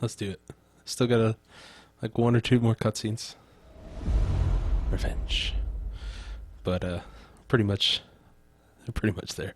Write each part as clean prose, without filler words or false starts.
Let's do it. Still got like one or two more cutscenes. Revenge. But pretty much there.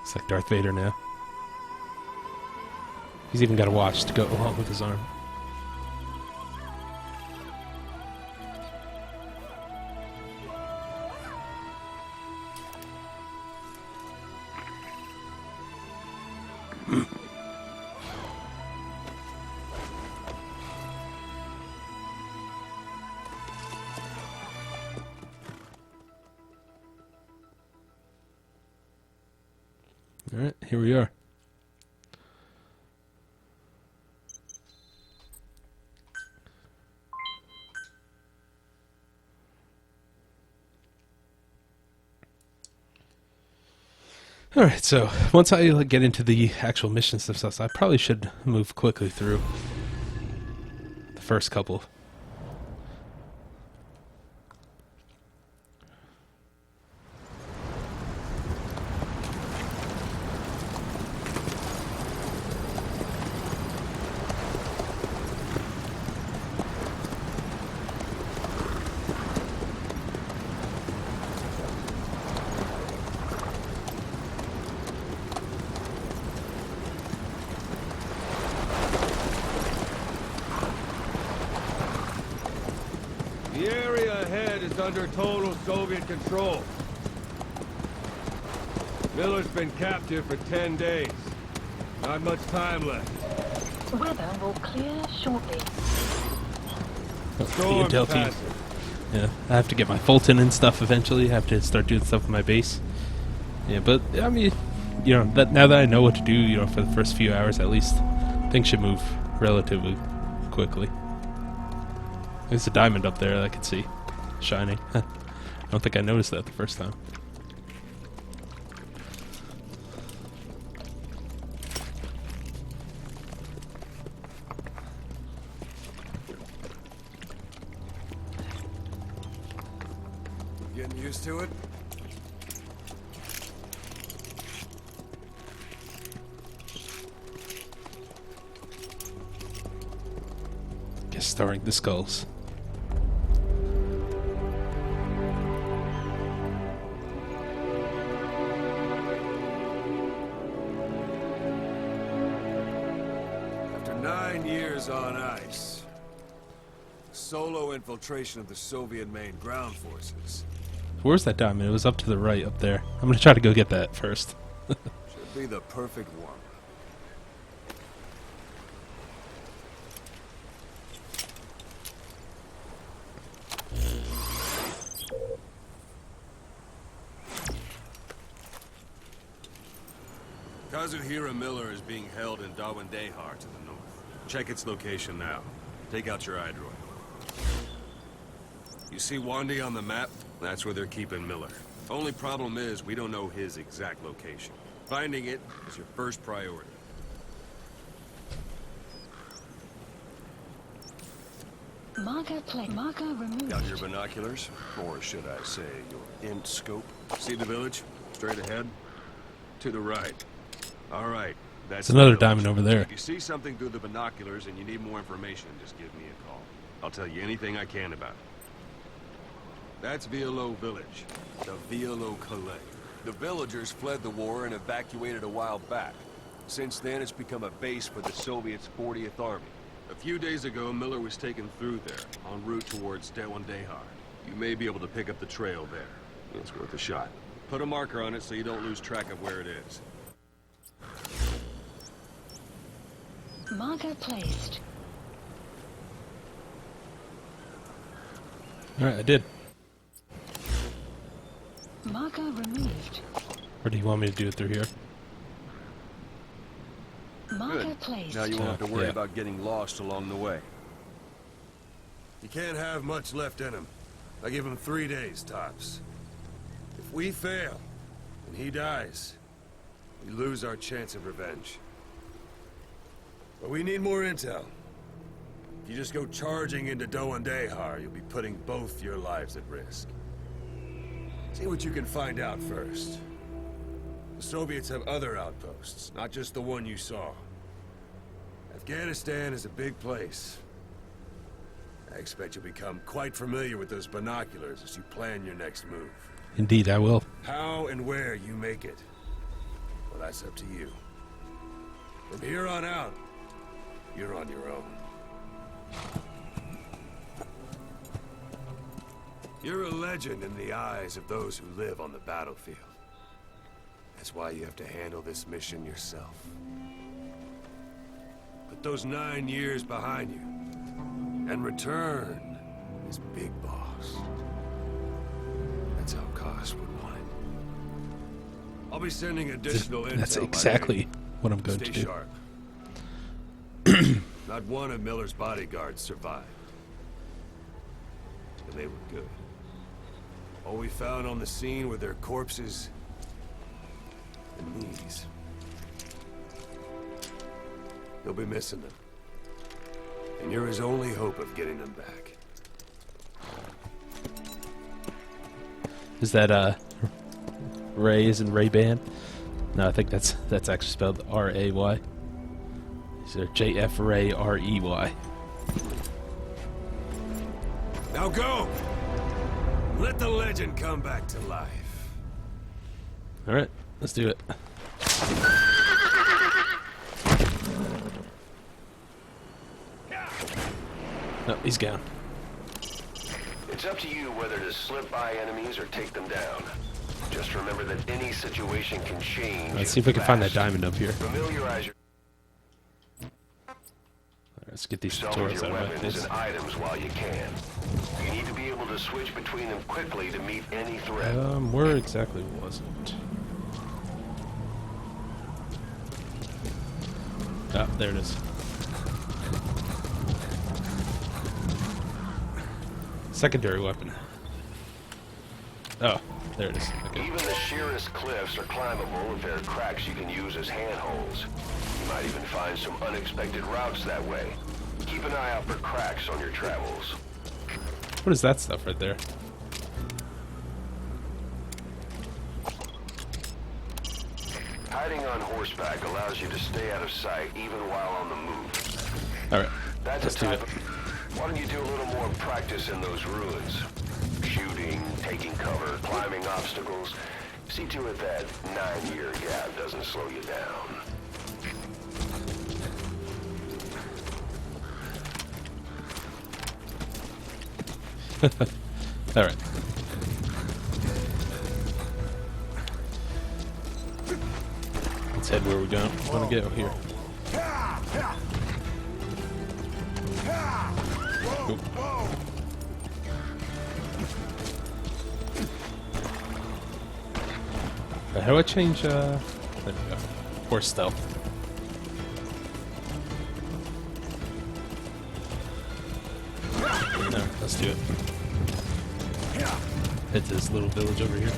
It's like Darth Vader now. He's even got a watch to go along with his arm. Alright, here we are. Alright, so once I get into the actual missions themselves, I probably should move quickly through the first couple. The area ahead is under total Soviet control. Miller's been captive for 10 days. Not much time left. Weather will clear shortly. The Storm's intel team. passing. Yeah, I have to get my Fulton and stuff eventually. I have to start doing stuff with my base. Yeah, but I mean, you know, now that I know what to do, you know, for the first few hours at least, things should move relatively quickly. There's a diamond up there that I can see, shining. I don't think I noticed that the first time. Getting used to it? Guess starring the skulls. After 9 years on ice, solo infiltration of the Soviet main ground forces Where's that diamond? It was up to the right, up there. I'm gonna try to go get that first. should be the perfect one. Kazuhira Miller is being held in Dawandehar to the north. Check its location now. Take out your iDroid. You see Wandi on the map? That's where they're keeping Miller. Only problem is, we don't know his exact location. Finding it is your first priority. Marker removed. Got your binoculars? Or should I say, your int scope? See the village? Straight ahead? To the right. Alright, that's There's another the village. diamond over there. If you see something through the binoculars and you need more information, just give me a call. I'll tell you anything I can about it. That's Violo Village. The Violo Calais. The villagers fled the war and evacuated a while back. Since then, it's become a base for the Soviets' 40th Army. A few days ago, Miller was taken through there, en route towards Dawandehar. You may be able to pick up the trail there. It's worth a shot. Put a marker on it so you don't lose track of where it is. Marker placed. Alright, I did. Marker removed. Or do you want me to do it through here? Marker Good. placed. Now you won't have to worry Yeah. about getting lost along the way. You can't have much left in him. I give him 3 days, tops. If we fail, and he dies, we lose our chance of revenge. But we need more intel. If you just go charging into Doandehar, you'll be putting both your lives at risk. See what you can find out first. The Soviets have other outposts, not just the one you saw. Afghanistan is a big place. I expect you'll become quite familiar with those binoculars as you plan your next move. Indeed, I will. How and where you make it, well, that's up to you. From here on out, you're on your own. You're a legend in the eyes of those who live on the battlefield. That's why you have to handle this mission yourself. Put those 9 years behind you, and return as Big Boss. That's how Koss would want it. I'll be sending additional intel. That's by exactly day. what I'm going Stay to do. sharp. Not one of Miller's bodyguards survived. And they were good. All we found on the scene were their corpses and knees. You'll be missing them. And you're his only hope of getting them back. Is that Ray as in Ray-Ban? No, I think that's actually spelled R-A-Y. These are J-F Ray R-E-Y. Now go! Let the legend come back to life. Alright, let's do it. No, he's gone. It's up to you whether to slip by enemies or take them down. Just remember that any situation can change. Let's see if we can find that fast. diamond up here. Familiarize Let's get these yourself with tutorials your out of my weapons face. and items while you can. You need to be able to switch between them quickly to meet any threat. Where exactly was it? Ah, there it is. Secondary weapon. Oh, there it is. Okay. Even the sheerest cliffs are climbable if there are cracks you can use as handholds. You might even find some unexpected routes that way. Keep an eye out for cracks on your travels. What is that stuff right there? Hiding on horseback allows you to stay out of sight even while on the move. Alright, That's let's a do type it. of... Why don't you do a little more practice in those ruins? Shooting, taking cover, climbing obstacles. See to it that 9-year gap doesn't slow you down. Alright. Let's head where we want to go here. Oop. How do I change, there we go. Horse stealth. No, let's do it. Head to this little village over here.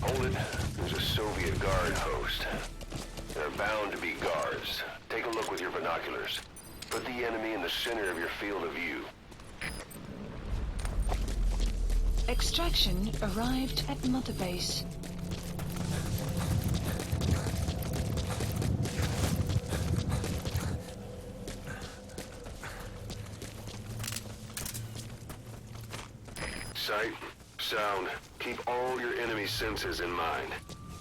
Hold it. There's a Soviet guard post. There are bound to be guards. Take a look with your binoculars. Put the enemy in the center of your field of view. Extraction arrived at Mother Base. Sight, sound. Keep all your enemy senses in mind.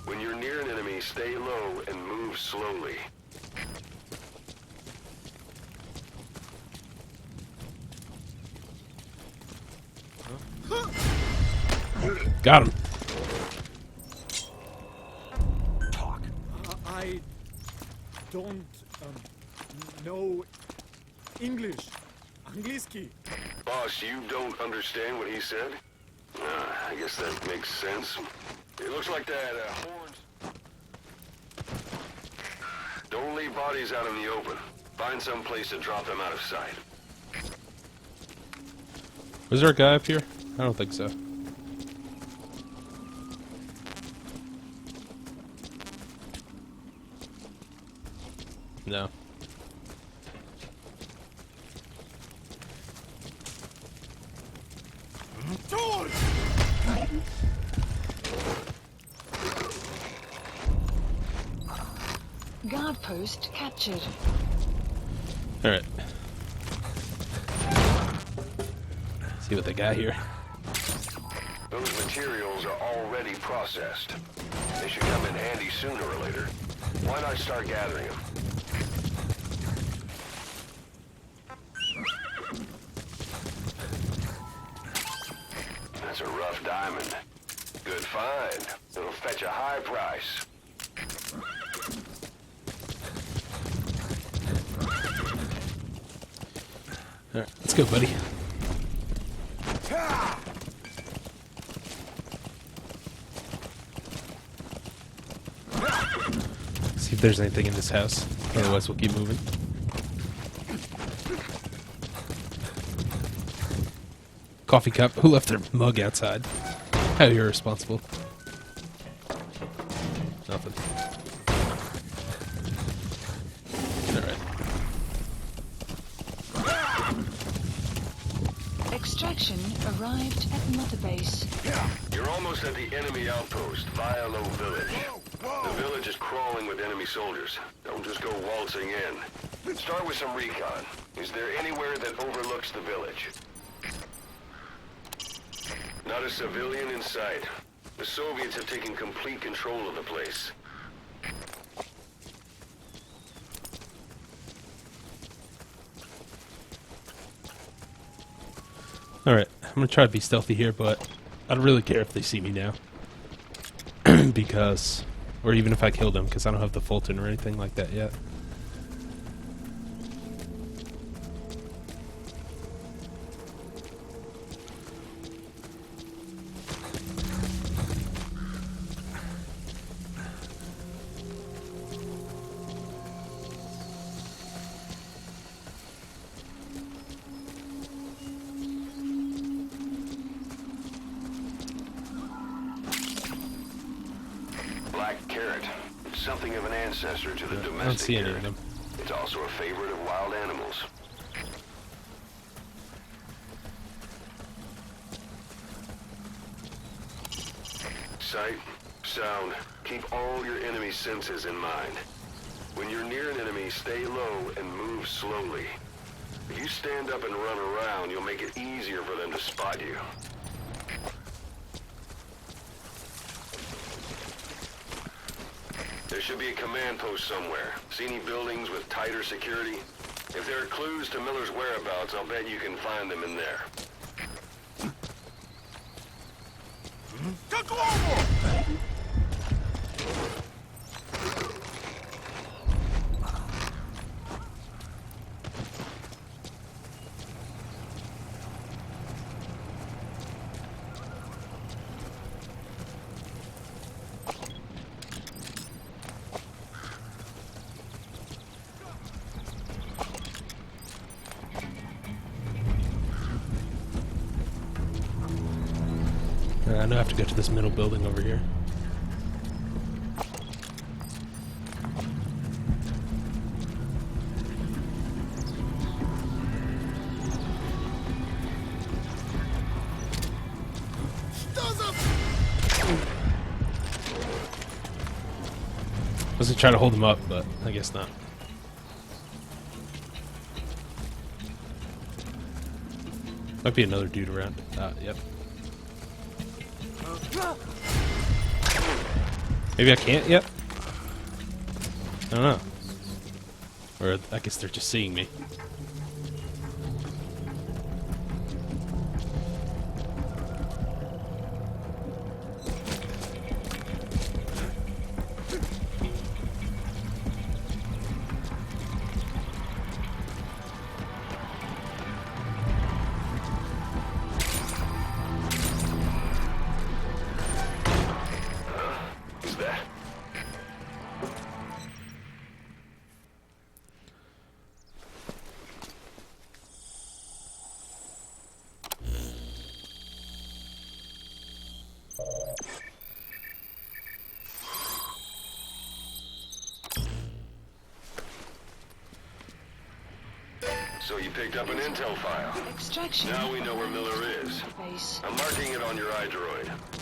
When you're near an enemy, stay low and move slowly. Got him. Talk. I don't know English. Angliski. Boss, you don't understand what he said? I guess that makes sense. It looks like that horns. Don't leave bodies out in the open. Find some place to drop them out of sight. Was there a guy up here? I don't think so. No. Guard post captured. Alright. See what they got here. Those materials are already processed. They should come in handy sooner or later. Why not start gathering them? That's a rough diamond. Good find. It'll fetch a high price. Alright, let's go, buddy. See if there's anything in this house. Otherwise, we'll keep moving. Coffee cup. Who left their mug outside? How irresponsible. Nothing. Alright. Extraction arrived at Mother Base. You're almost at the enemy outpost, Violo Village. The village is crawling with enemy soldiers. Don't just go waltzing in. Start with some recon. Is there anywhere that overlooks the village? Not a civilian in sight. The Soviets have taken complete control of the place. Alright, I'm gonna try to be stealthy here, but I don't really care if they see me now. Because, or even if I kill them, because I don't have the Fulton or anything like that yet. Black carrot. It's something of an ancestor to the domestic I don't see any carrot. of them. It's also a favorite of wild animals. Sight, sound. Keep all your enemy senses in mind. When you're near an enemy, stay low and move slowly. If you stand up and run around, you'll make it easier for them to spot you. There should be a command post somewhere. See any buildings with tighter security? If there are clues to Miller's whereabouts, I'll bet you can find them in there. I know I have to go to this middle building over here. I was gonna try to hold him up, but I guess not. Might be another dude around. Yep. Maybe I can't yet? I don't know. Or I guess they're just seeing me. Who's that? So you picked up an intel file. Extraction. Now we know where Miller is. Base. I'm marking it on your iDroid.